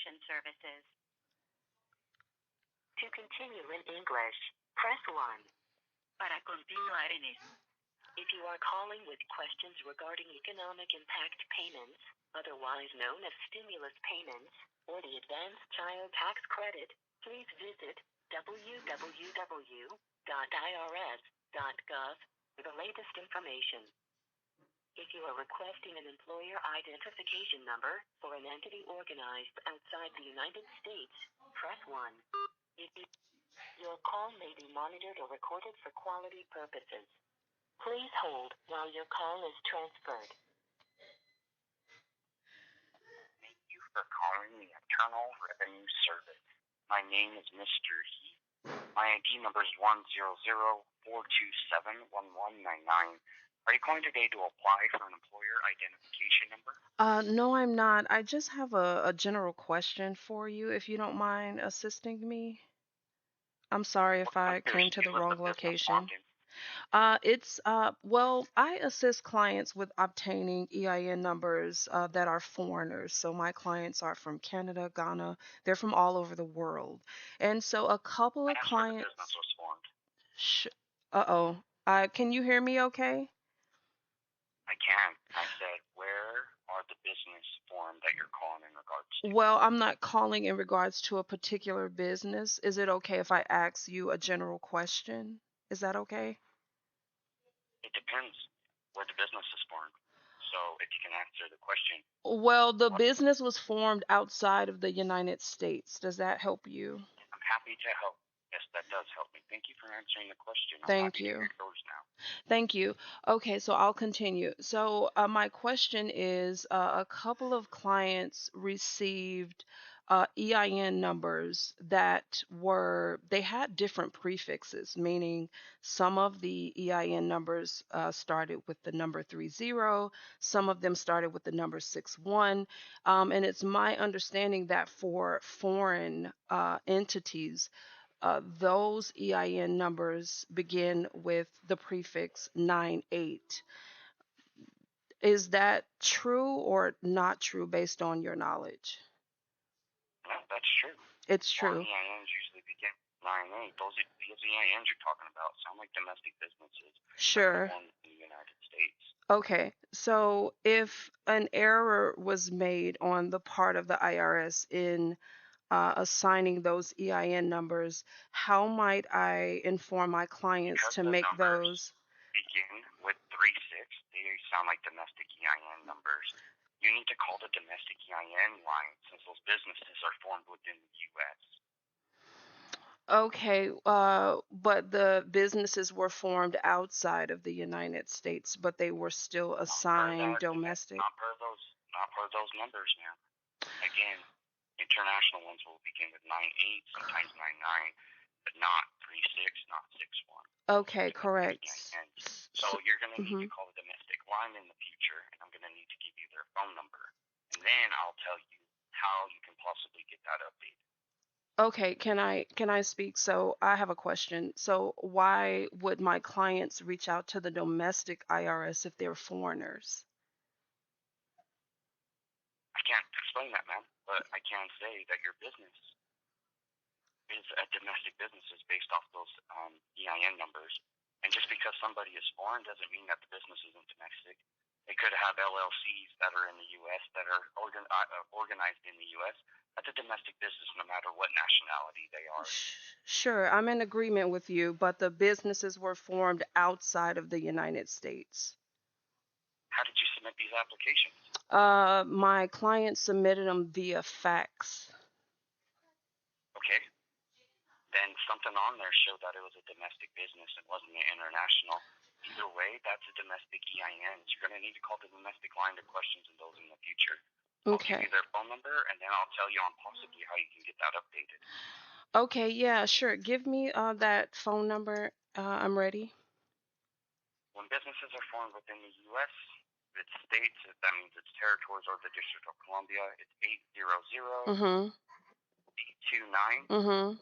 Translation Services. To continue in English, press 1. Para continuar en español. If you are calling with questions regarding economic impact payments, otherwise known as stimulus payments, or the advanced child tax credit, please visit www.irs.gov for the latest information. If you are requesting an employer identification number for an entity organized outside the United States, press 1. Your call may be monitored or recorded for quality purposes. Please hold while your call is transferred. Thank you for calling the Internal Revenue Service. My name is Mr. Heath. My ID number is 100-427-1199. Are you calling today to apply for an employer identification number? No, I'm not. I just have a general question for you, if you don't mind assisting me. I'm sorry if I came to the wrong location. Well, I assist clients with obtaining EIN numbers that are foreigners. So my clients are from Canada, Ghana, they're from all over the world. And so a couple of clients. The business was formed. Uh-oh. Can you hear me okay? I can. I said, where are the business formed that you're calling in regards to? Well, I'm not calling in regards to a particular business. Is it okay if I ask you a general question? Is that okay? It depends where the business is formed. So if you can answer the question. Well, the business was formed outside of the United States. Does that help you? I'm happy to help. Yes, that does help me. Thank you for answering the question. I'm Thank happy to you. hear yours now. Thank you. Okay, so I'll continue. So my question is, a couple of clients received EIN numbers they had different prefixes, meaning some of the EIN numbers started with the number 30, some of them started with the number 61. And it's my understanding that for foreign entities, those EIN numbers begin with the prefix 98. Is that true or not true based on your knowledge? No, that's true. It's true. EINs usually begin with 98. Those EINs you're talking about sound like domestic businesses. Sure. In the United States. Okay, so if an error was made on the part of the IRS in assigning those EIN numbers, how might I inform my clients to make those? Begin with 36. They sound like domestic EIN numbers. You need to call the domestic EIN line since those businesses are formed within the U.S. Okay, but the businesses were formed outside of the United States, but they were still assigned domestic. Not per those numbers now. Again, international ones will begin with 98, sometimes 99, but not 36, not 61. Okay, correct. So you're going to need to call the domestic line in the future, and I'm going to need to give you their phone number. And then I'll tell you how you can possibly get that updated. Okay, can I speak? So I have a question. So why would my clients reach out to the domestic IRS if they're foreigners? I can't explain that, ma'am, but I can say that your business is a domestic business is based off those EIN numbers. And just because somebody is foreign doesn't mean that the business isn't domestic. They could have LLCs that are in the U.S. that are organized in the U.S. That's a domestic business no matter what nationality they are. Sure, I'm in agreement with you, but the businesses were formed outside of the United States. How did you submit these applications? My client submitted them via fax. Okay. Then something on there showed that it was a domestic business and wasn't an international. Either way, that's a domestic EIN. You're going to need to call the domestic line to questions and those in the future. Okay. I'll give you their phone number, and then I'll tell you on possibly how you can get that updated. Okay, yeah, sure. Give me that phone number. I'm ready. When businesses are formed within the U.S., it's states, that means it's territories or the District of Columbia, it's 800 829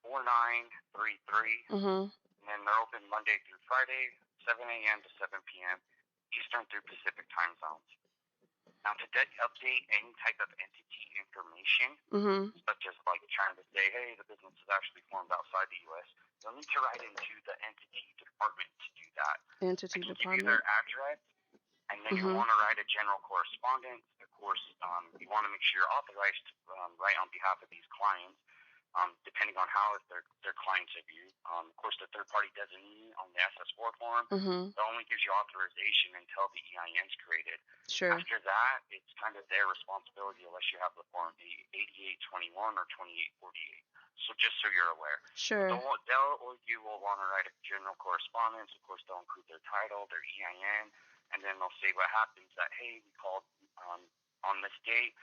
4933. And then they're open Monday through Friday, 7 a.m. to 7 p.m. Eastern through Pacific time zones. Now, to update any type of entity information, such as like trying to say, hey, the business is actually formed outside the U.S., you'll need to write into the entity department to do that. Entity I can department. give you their address, and then you'll want to write a general correspondence. Of course, you want to make sure you're authorized to write on behalf of these clients. Depending on how their clients of you. Of course, the third-party designee on the SS4 form, it only gives you authorization until the EIN is created. Sure. After that, it's kind of their responsibility unless you have the form 8821 or 2848. So just so you're aware. Sure. They'll or you will want to write a general correspondence. Of course, they'll include their title, their EIN, and then they'll say what happens that, hey, we called on this date.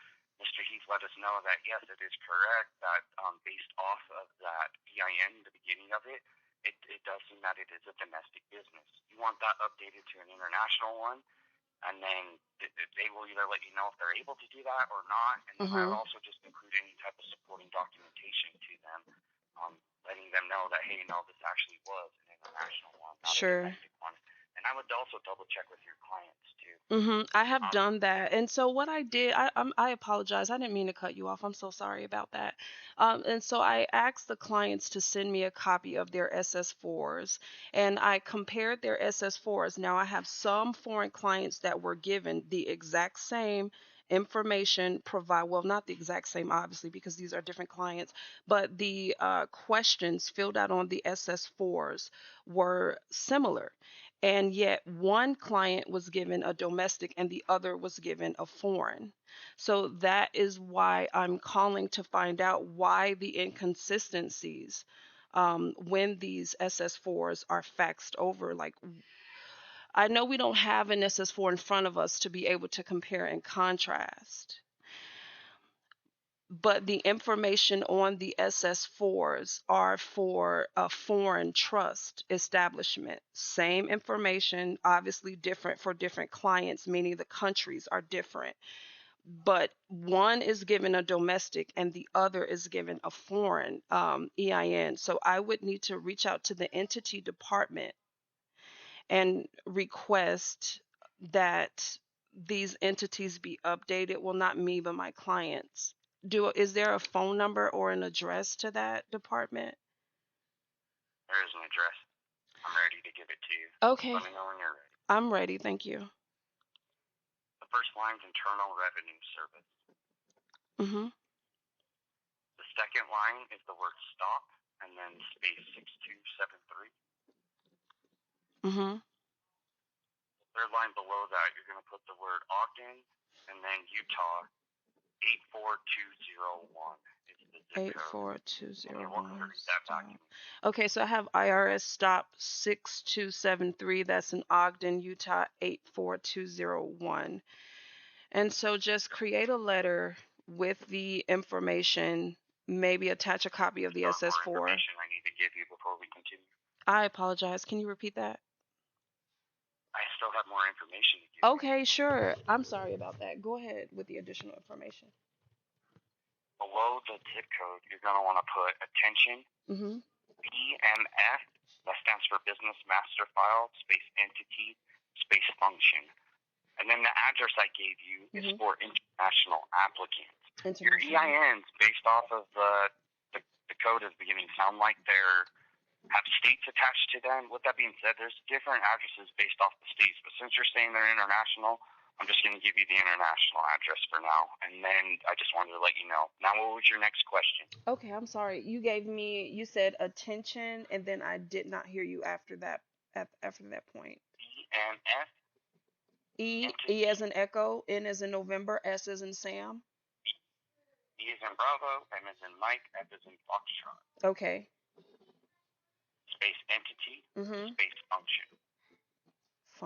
Mr. Heath let us know that, yes, it is correct that based off of that EIN, the beginning of it, it does seem that it is a domestic business. You want that updated to an international one, and then they will either let you know if they're able to do that or not, and then I'll also just include any type of supporting documentation to them, letting them know that, hey, no, this actually was an international one, not a domestic one. And I would also double check with your clients too. I have done that. And so what I did, I apologize. I didn't mean to cut you off. I'm so sorry about that. And so I asked the clients to send me a copy of their SS4s, and I compared their SS4s. Now I have some foreign clients that were given the exact same information well, not the exact same, obviously, because these are different clients, but the questions filled out on the SS4s were similar. And yet one client was given a domestic and the other was given a foreign. So that is why I'm calling to find out why the inconsistencies when these SS4s are faxed over. Like, I know we don't have an SS4 in front of us to be able to compare and contrast, but the information on the SS4s are for a foreign trust establishment. Same information, obviously different for different clients, meaning the countries are different. But one is given a domestic and the other is given a foreign EIN. So I would need to reach out to the entity department and request that these entities be updated. Well, not me, but my clients. Is there a phone number or an address to that department? There is an address. I'm ready to give it to you. Okay. Let me know when you're ready. I'm ready. Thank you. The first line's Internal Revenue Service. The second line is the word stop and then space 6273. The third line below that, you're going to put the word Ogden and then Utah 84201 is the zip code. 84201. Okay, so I have IRS stop 6273. That's in Ogden, Utah 84201. And so just create a letter with the information, maybe attach a copy of the SS4. More information I need to give you before we continue. I apologize. Can you repeat that? I still have more information to give you. Okay, sure. I'm sorry about that. Go ahead with the additional information. Below the zip code, you're going to want to put attention, BMF, that stands for Business Master File, space entity, space function. And then the address I gave you is for international applicants. Your EINs, based off of the code at the beginning, sound like they're have states attached to them. With that being said, there's different addresses based off the states. But since you're saying they're international, I'm just going to give you the international address for now. And then I just wanted to let you know. Now, what was your next question? Okay, I'm sorry. You said attention, and then I did not hear you after that point. BMF. E as in Echo, N as in November, S as in Sam. E as in Bravo, M as in Mike, F as in Foxtrot. Okay. Space entity, space function.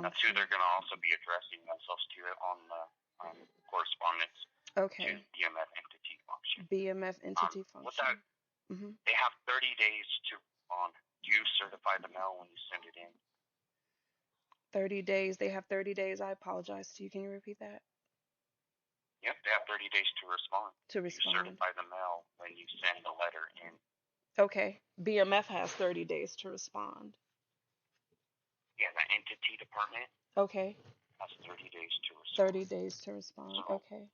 That's who they're going to also be addressing themselves to on the correspondence. Okay. To BMF entity function. BMF entity function. With that, they have 30 days to respond. Do you certify the mail when you send it in? 30 days. They have 30 days. I apologize to you. Can you repeat that? Yep, they have 30 days to respond. To respond. You certify the mail when you send the letter in. Okay. BMF has 30 days to respond. Yeah, the entity department. Okay. Has 30 days to respond. 30 days to respond. So okay.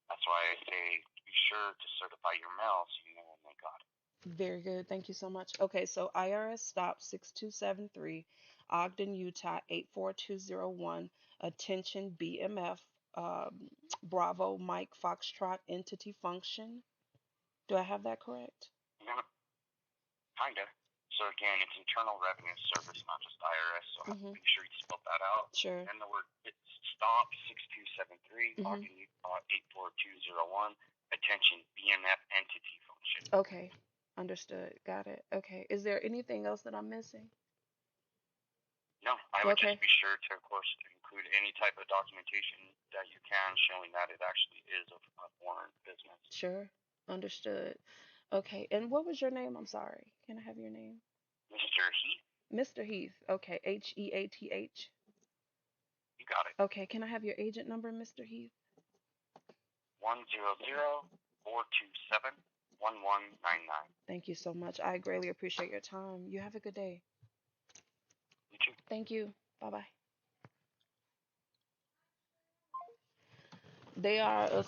That's why I say be sure to certify your mail so you know when they got it. Very good. Thank you so much. Okay, so IRS stop 6273, Ogden, Utah 84201. Attention BMF, Bravo Mike Foxtrot entity function. Do I have that correct? Yeah, kinda. So again, it's Internal Revenue Service, not just IRS. So Mm-hmm. be sure you spell that out. Sure. And the word stop 6273, Mm-hmm. Ogden, Utah 84201. Attention BMF entity function. Okay. Understood. Got it. Okay. Is there anything else that I'm missing? No, I would Okay. just be sure to, of course, include any type of documentation that you can showing that it actually is a foreign business. Sure. Understood. Okay. And what was your name? I'm sorry. Can I have your name? Mr. Heath, Mr. Heath. Okay. Heath. you got it. Okay. Can I have your agent number, Mr. Heath? 100-427-1199. Thank you so much. I greatly appreciate your time. You have a good day. You too. Thank you. Bye bye. They are